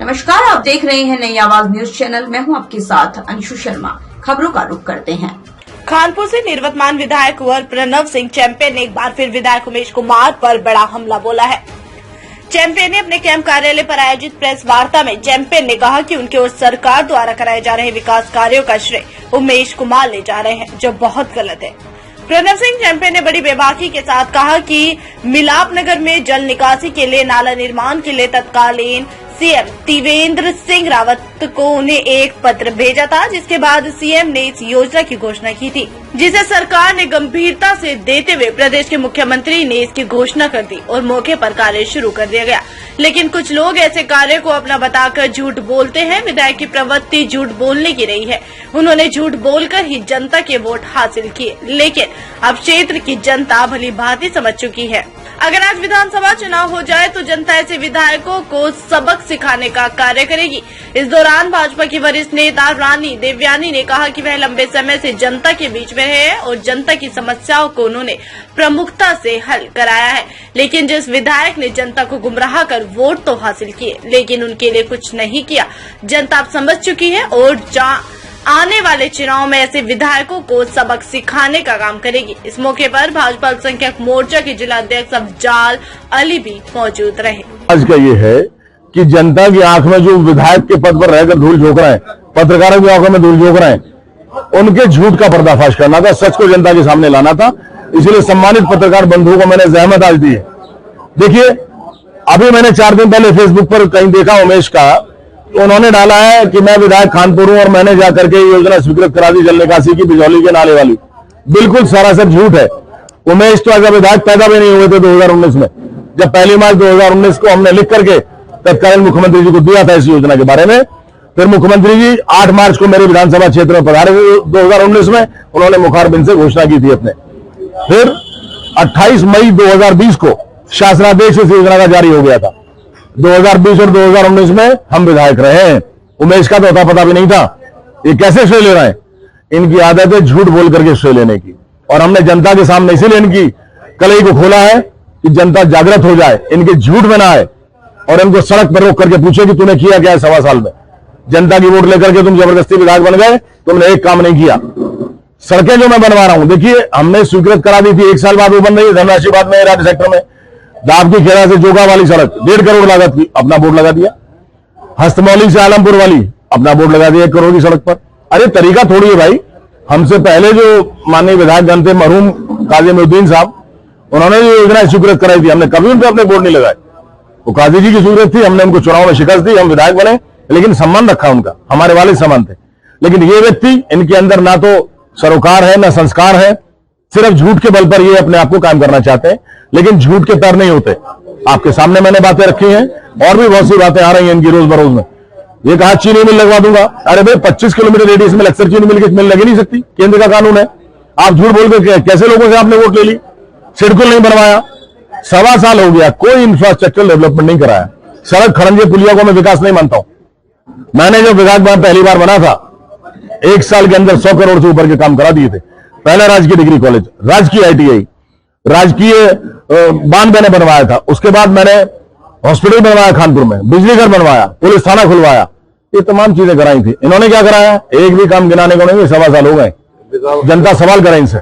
नमस्कार, आप देख रहे हैं नई आवाज न्यूज चैनल। मैं हूं आपके साथ अंशु शर्मा। खबरों का रुख करते हैं। खानपुर से निवर्तमान विधायक कुंवर प्रणव सिंह चैंपियन ने एक बार फिर विधायक उमेश कुमार पर बड़ा हमला बोला है। चैंपियन ने अपने कैंप कार्यालय पर आयोजित प्रेस वार्ता में चैंपियन ने कहा कि उनके और सरकार द्वारा कराए जा रहे विकास कार्यों का श्रेय उमेश कुमार ले जा रहे हैं, जो बहुत गलत है। प्रणव सिंह चैंपियन ने बड़ी बेबाकी के साथ कहा कि मिलाप नगर में जल निकासी के लिए नाला निर्माण के लिए तत्कालीन सीएम त्रिवेंद्र सिंह रावत को उन्हें एक पत्र भेजा था, जिसके बाद सीएम ने इस योजना की घोषणा की थी, जिसे सरकार ने गंभीरता से देते हुए प्रदेश के मुख्यमंत्री ने इसकी घोषणा कर दी और मौके पर कार्य शुरू कर दिया गया। लेकिन कुछ लोग ऐसे कार्य को अपना बताकर झूठ बोलते हैं। विधायक की प्रवृत्ति झूठ बोलने की रही है। उन्होंने झूठ बोलकर ही जनता के वोट हासिल किए, लेकिन अब क्षेत्र की जनता भली भांति समझ चुकी है। अगर आज विधानसभा चुनाव हो जाए तो जनता ऐसे विधायकों को सबक सिखाने का कार्य करेगी। इस दौरान भाजपा की वरिष्ठ नेता रानी देवयानी ने कहा कि वह लंबे समय से जनता के बीच में है और जनता की समस्याओं को उन्होंने प्रमुखता से हल कराया है। लेकिन जिस विधायक ने जनता को गुमराह कर वोट तो हासिल किए, लेकिन उनके लिए कुछ नहीं किया। जनता अब समझ चुकी है और आने वाले चुनाव में ऐसे विधायकों को सबक सिखाने का काम करेगी। इस मौके पर भाजपा अल्पसंख्यक मोर्चा के जिला अध्यक्ष अफजाल अली भी मौजूद रहे। आज का ये है कि जनता की आंख में जो विधायक के पद पर रहकर धूल झोंक रहे हैं, पत्रकारों की आंखों में धूल झोंक रहे हैं, उनके झूठ का पर्दाफाश करना था, सच को जनता के सामने लाना था। इसलिए सम्मानित पत्रकार बंधुओं को मैंने जहमत आज दी है। देखिए, अभी मैंने 4 दिन पहले फेसबुक पर कहीं देखा उमेश का, उन्होंने डाला है कि मैं विधायक खानपुर हूं और मैंने जाकर के योजना स्वीकृत करा दी जल निकासी की बिजौली के नाले वाली। बिल्कुल सरासर झूठ है। उमेश तो अगर विधायक पैदा भी नहीं हुए थे 2019 में, जब 1 मार्च 2019 को हमने लिख करके तत्कालीन मुख्यमंत्री जी को दिया था इस योजना के बारे में। फिर मुख्यमंत्री जी 8 मार्च को मेरे विधानसभा क्षेत्र में पधारे 2019 में, उन्होंने मुखारबिंद से घोषणा की थी अपने। फिर 28 मई 2020 को शासनादेश इस योजना का जारी हो गया था। 2020 और 2019 में हम विधायक रहे हैं। उमेश का तो अता पता भी नहीं था। ये कैसे श्रेय ले रहे हैं? इनकी आदत है झूठ बोल करके श्रेय लेने की, और हमने जनता के सामने इसीलिए इनकी कलई को खोला है कि जनता जागृत हो जाए, इनके झूठ में ना आए और इनको सड़क पर रोक करके पूछे कि तूने किया क्या है 1.25 साल में। जनता की वोट लेकर के तुम जबरदस्ती विधायक बन गए, तुमने एक काम नहीं किया। सड़कें जो मैं बनवा रहा हूं, देखिए हमने स्वीकृत करा दी थी, 1 साल बाद वो बन रही है धनराशिबाद में, राज्य सेक्टर में। दाब की खेड़ा से जोगा वाली सड़क 1.5 करोड़ लागत की, अपना बोर्ड लगा दिया। हस्तमौली से आलमपुर वाली अपना बोर्ड लगा दिया 1 करोड़ की सड़क पर। अरे तरीका थोड़ी है भाई। हमसे पहले जो माननीय विधायकगण थे, मरहूम काजी मुद्दीन साहब, उन्होंने जो योजना स्वीकृत कराई थी, हमने कभी उन पर अपने बोर्ड नहीं लगाए। वो काजी जी की जरूरत थी, हमने उनको चुनाव में शिकस्त दी, हम विधायक बने, लेकिन सम्मान रखा उनका, हमारे वाले समान थे। लेकिन ये व्यक्ति, इनके अंदर ना तो सरोकार है ना संस्कार है, सिर्फ झूठ के बल पर ये अपने आप को कायम करना चाहते हैं। लेकिन झूठ के पैर नहीं होते। आपके सामने मैंने बातें रखी हैं, और भी बहुत सी बातें आ रही हैं इनकी रोज बरोज में। ये कहा चीनी मिल लगवा दूंगा। अरे भाई 25 किलोमीटर रेडियस में लक्सर चीनी मिल की मिल लगी नहीं सकती, केंद्र का कानून है। आप झूठ बोल के कैसे लोगों से आपने वोट ले ली? सिडकुल नहीं बनवाया, 1.25 साल हो गया, कोई इंफ्रास्ट्रक्चर डेवलपमेंट नहीं कराया। सड़क खड़ंजे पुलिया को मैं विकास नहीं मानता हूं। मैंने जब विधायक पहली बार बना था, 1 साल के अंदर 100 करोड़ से ऊपर के काम करा दिए थे। पहला राजकीय डिग्री कॉलेज, राजकीय ITI, राजकीय बांध मैंने बनवाया था। उसके बाद मैंने हॉस्पिटल बनवाया खानपुर में, बिजली घर बनवाया, पुलिस थाना खुलवाया, ये तमाम चीजें कराई थी। इन्होंने क्या कराया? एक भी काम गिनाने को नहीं। 1.25 साल हो गए, जनता सवाल करे इनसे।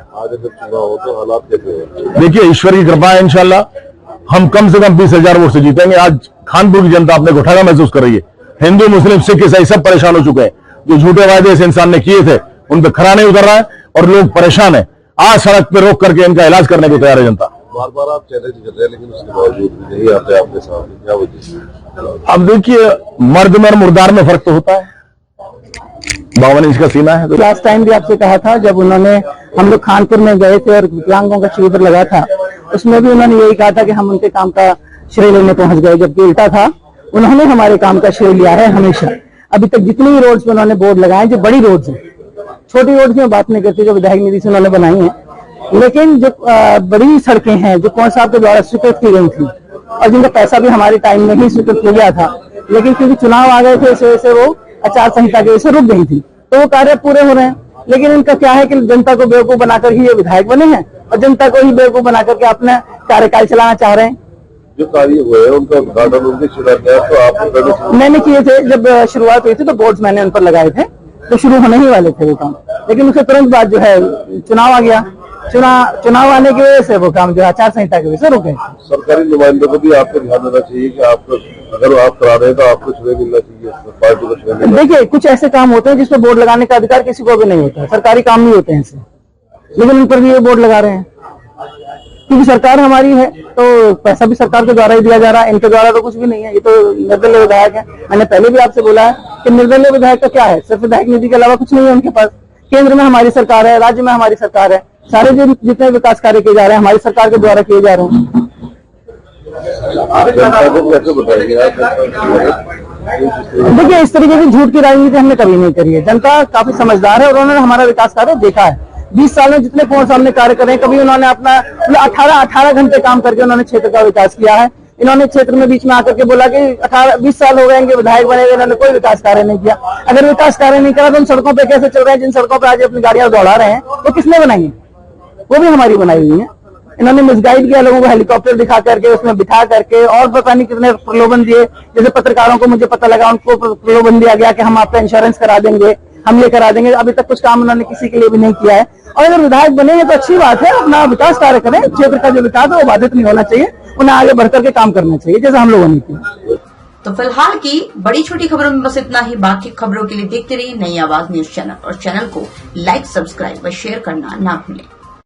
देखिए, ईश्वर की कृपा है, इंशाल्लाह हम कम से कम 20,000 वोट से जीतेंगे। आज खानपुर की जनता अपने को ठगा महसूस कर रही है। हिंदू, मुस्लिम, सिख, ईसाई सब परेशान हो चुके हैं। जो झूठे वायदे इस इंसान ने किए थे, उन पर खरा नहीं उतर रहा है और लोग परेशान है। आज सड़क पर रोक करके इनका इलाज करने को तैयार है जनता। बार आप चैलेंज कर रहे हैं, लेकिन उसके बावजूद भी नहीं आते आपके सामने, क्या वजह? अब देखिए, मर्द में और मुर्दार में फर्क तो होता है। 52 इंच का सीना है। तो लास्ट टाइम भी आपसे कहा था, जब उन्होंने, हम लोग खानपुर में गए थे और विकलांगों का शिविर लगा था, उसमें भी उन्होंने यही कहा था कि हम उनके काम का श्रेय लेने पहुंच गए, जबकि उल्टा था, उन्होंने हमारे काम का श्रेय लिया है हमेशा। अभी तक जितनी भी रोड्स पे उन्होंने बोर्ड लगाए, जो बड़ी रोड्स है, छोटी रोड की मैं बात नहीं करती जो विधायक निधि से उन्होंने बनाई है, लेकिन जो बड़ी सड़कें हैं जो कौन साहब के द्वारा स्वीकृत की गई थी और जिनका पैसा भी हमारे टाइम में ही स्वीकृत किया गया था, लेकिन क्योंकि चुनाव आ गए थे इस वजह से वो आचार संहिता की वजह से रुक गई थी, तो वो कार्य पूरे हो रहे हैं। लेकिन इनका क्या है कि जनता को बेवकूफ बनाकर ही ये विधायक बने हैं और जनता को ही बेवकूफ बनाकर के अपना कार्यकाल चलाना चाह रहे हैं। जो कार्य हुए हैं उनका उद्घाटन उनके शिलान्यास तो आपने करने शुरू मैंने किए थे। जब शुरुआत हुई थी तो बोर्ड्स मैंने उन पर लगाए थे, तो शुरू होने ही वाले थे वो काम, लेकिन उसके तुरंत बाद जो है चुनाव आ गया। चुनाव आने की वजह से वो काम जो है आचार संहिता की वजह से रुक गए। सरकारी नुमाइंदों को भी आपको ध्यान देना चाहिए कि आपको अगर आप करा रहे हैं तो आपको श्रेय मिलना चाहिए, पार्टी को श्रेय मिलना। देखिए, कुछ ऐसे काम होते हैं जिसपे बोर्ड लगाने का अधिकार किसी को भी नहीं होता, सरकारी काम नहीं होते हैं ऐसे, लेकिन उन पर भी ये बोर्ड लगा रहे हैं क्योंकि सरकार हमारी है तो पैसा भी सरकार के द्वारा ही दिया जा रहा है, इनके द्वारा तो कुछ भी नहीं है। ये तो निर्दलीय विधायक है। मैंने पहले भी आपसे बोला है कि निर्दलीय विधायक का क्या है, सिर्फ विधायक निधि के अलावा कुछ नहीं है उनके पास। केंद्र में हमारी सरकार है, राज्य में हमारी सरकार है, सारे जो जितने विकास कार्य किए जा रहे हैं हमारी सरकार के द्वारा किए जा रहे हैं। जनता को कैसे बताएंगे आप? देखिए, इस तरीके की झूठ की राजनीति हमने कभी नहीं करी है। जनता काफी समझदार है और उन्होंने हमारा विकास कार्य देखा है। 20 साल में जितने फोन सामने कार्य करे हैं, कभी उन्होंने अपना 18 घंटे काम करके उन्होंने क्षेत्र का विकास किया है। इन्होंने क्षेत्र में बीच में आकर के बोला कि 20 साल हो गए इनके विधायक बने हुए, इन्होंने कोई विकास कार्य नहीं किया। अगर विकास कार्य नहीं करा तो उन सड़कों पे कैसे चल रहे हैं? जिन सड़कों पे आज अपनी गाड़ियां दौड़ा रहे हैं वो किसने बनाई है? वो भी हमारी बनाई हुई है। इन्होंने मिसगाइड किया लोगों को, हेलीकॉप्टर दिखा करके उसमें बिठा करके, और पता नहीं कितने प्रलोभन दिए। जैसे पत्रकारों को मुझे पता लगा उनको प्रलोभन दिया गया कि हम आपका इंश्योरेंस करा देंगे, हम ये करा देंगे। अभी तक कुछ काम उन्होंने किसी के लिए भी नहीं किया है। और अगर विधायक बने तो अच्छी बात है, अपना विकास कार्य करें। क्षेत्र का जो विकास है वो बाधित नहीं होना चाहिए, उन्हें आगे बढ़ करके काम करना चाहिए जैसा हम लोगों ने किया। तो फिलहाल की बड़ी छोटी खबरों में बस इतना ही। बाकी खबरों के लिए देखते रहिए नई आवाज न्यूज चैनल, और चैनल को लाइक, सब्सक्राइब व शेयर करना ना भूलें।